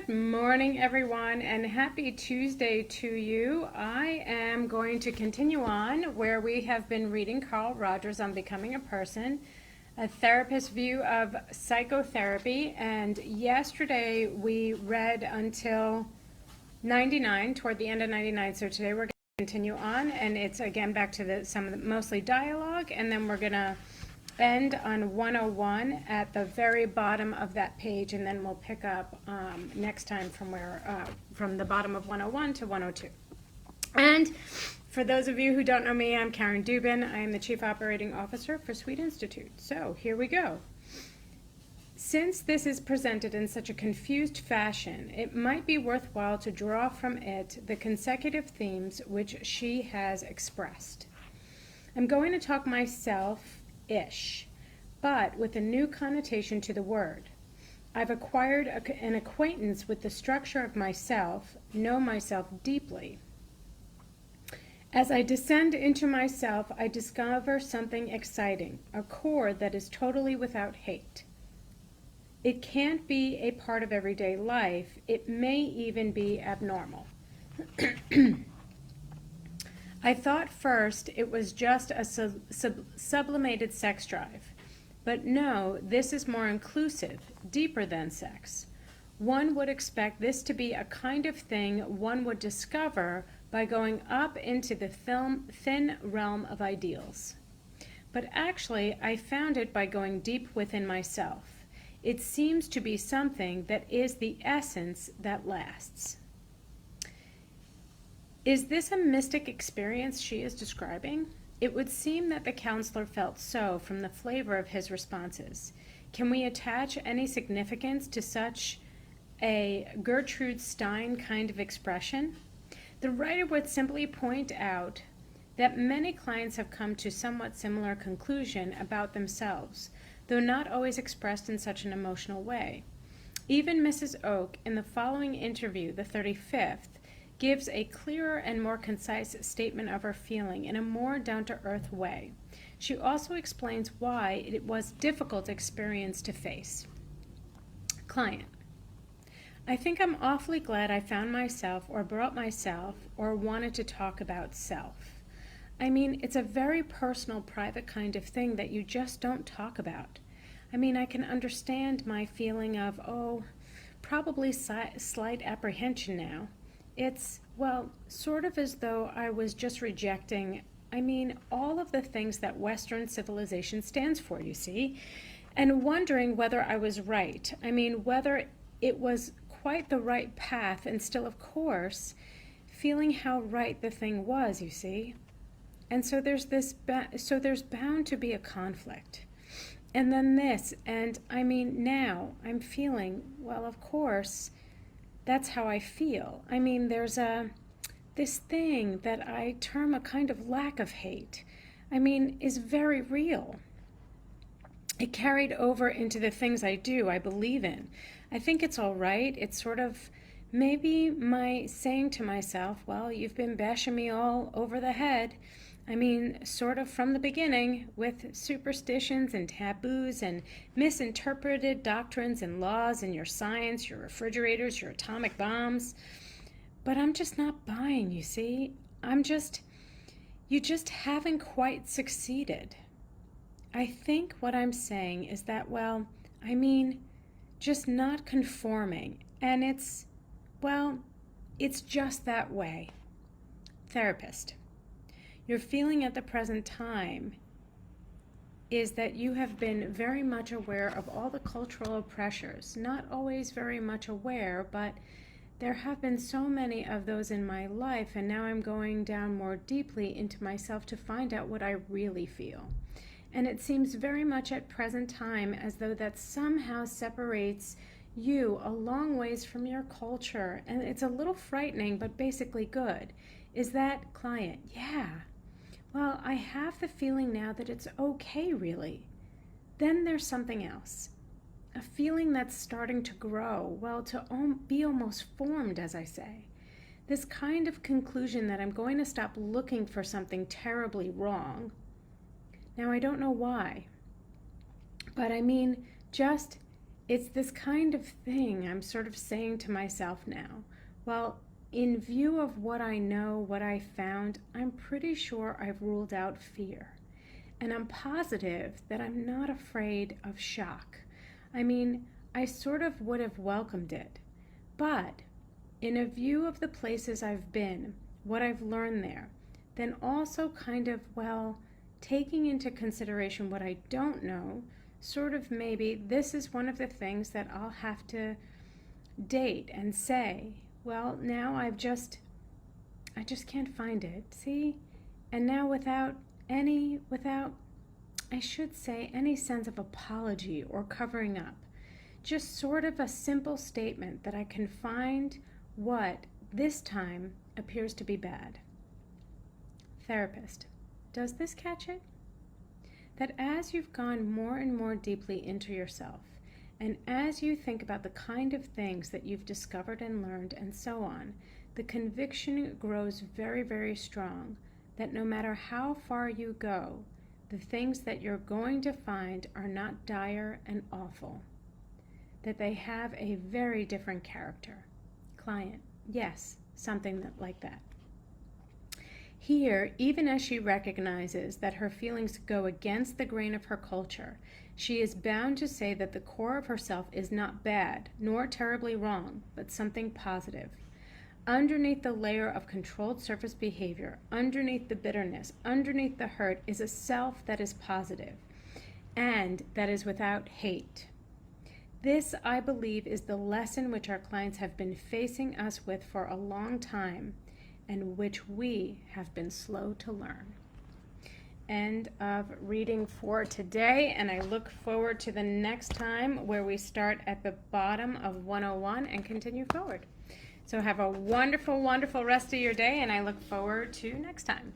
Good morning, everyone, and happy Tuesday to you. I am going to continue on where we have been reading Carl Rogers on Becoming a Person, a therapist's view of psychotherapy. And yesterday we read until 99, toward the end of 99. So today we're going to continue on, and it's again back to some of the mostly dialogue, and then we're going to end on 101 at the very bottom of that page, and then we'll pick up next time from the bottom of 101 to 102. And for those of you who don't know me, I'm Karen Dubin. I am the Chief Operating Officer for Sweet Institute. So here we go. Since this is presented in such a confused fashion, it might be worthwhile to draw from it the consecutive themes which she has expressed. I'm going to talk myself-ish, but with a new connotation to the word. I've acquired an acquaintance with the structure of myself, know myself deeply. As I descend into myself, I discover something exciting, a core that is totally without hate. It can't be a part of everyday life. It may even be abnormal. I thought first it was just a sublimated sex drive. But no, this is more inclusive, deeper than sex. One would expect this to be a kind of thing one would discover by going up into the thin realm of ideals. But actually, I found it by going deep within myself. It seems to be something that is the essence that lasts. Is this a mystic experience she is describing? It would seem that the counselor felt so from the flavor of his responses. Can we attach any significance to such a Gertrude Stein kind of expression? The writer would simply point out that many clients have come to somewhat similar conclusion about themselves, though not always expressed in such an emotional way. Even Mrs. Oak, in the following interview, the 35th, gives a clearer and more concise statement of her feeling in a more down-to-earth way. She also explains why it was difficult experience to face. Client: I think I'm awfully glad I found myself or brought myself or wanted to talk about self. I mean, it's a very personal, private kind of thing that you just don't talk about. I mean, I can understand my feeling of, probably slight apprehension now. It's, sort of as though I was just rejecting, all of the things that Western civilization stands for, you see, and wondering whether I was right. Whether it was quite the right path, and still, of course, feeling how right the thing was, you see. And so there's bound to be a conflict. And then this, and now I'm feeling, of course, that's how I feel. There's this thing that I term a kind of lack of hate, is very real. It carried over into the things I do, I believe in. I think it's all right. It's sort of maybe my saying to myself, you've been bashing me all over the head. Sort of from the beginning with superstitions and taboos and misinterpreted doctrines and laws and your science, your refrigerators, your atomic bombs. But I'm just not buying, you see. You just haven't quite succeeded. I think what I'm saying is that, just not conforming. And it's just that way. Therapist: your feeling at the present time is that you have been very much aware of all the cultural pressures. Not always very much aware, but there have been so many of those in my life, and now I'm going down more deeply into myself to find out what I really feel. And it seems very much at present time as though that somehow separates you a long ways from your culture, and it's a little frightening, but basically good. Is that client? Yeah. I have the feeling now that it's okay, really. Then there's something else. A feeling that's starting to grow, to be almost formed, as I say. This kind of conclusion that I'm going to stop looking for something terribly wrong. Now, I don't know why, but just it's this kind of thing I'm sort of saying to myself now. Well, in view of what I know, what I found, I'm pretty sure I've ruled out fear. And I'm positive that I'm not afraid of shock. I mean, I sort of would have welcomed it. But in a view of the places I've been, what I've learned there, then also kind of, well, taking into consideration what I don't know, sort of maybe this is one of the things that I'll have to date and say, well, now I just can't find it, see? And now without, I should say, any sense of apology or covering up, just sort of a simple statement that I can find what this time appears to be bad. Therapist, does this catch it? That as you've gone more and more deeply into yourself, and as you think about the kind of things that you've discovered and learned and so on, the conviction grows very, very strong that no matter how far you go, the things that you're going to find are not dire and awful, that they have a very different character. Client, yes, something like that. Here, even as she recognizes that her feelings go against the grain of her culture, she is bound to say that the core of herself is not bad, nor terribly wrong, but something positive. Underneath the layer of controlled surface behavior, underneath the bitterness, underneath the hurt, is a self that is positive and that is without hate. This, I believe, is the lesson which our clients have been facing us with for a long time, and which we have been slow to learn. End of reading for today, and I look forward to the next time where we start at the bottom of 101 and continue forward. So have a wonderful, wonderful rest of your day, and I look forward to next time.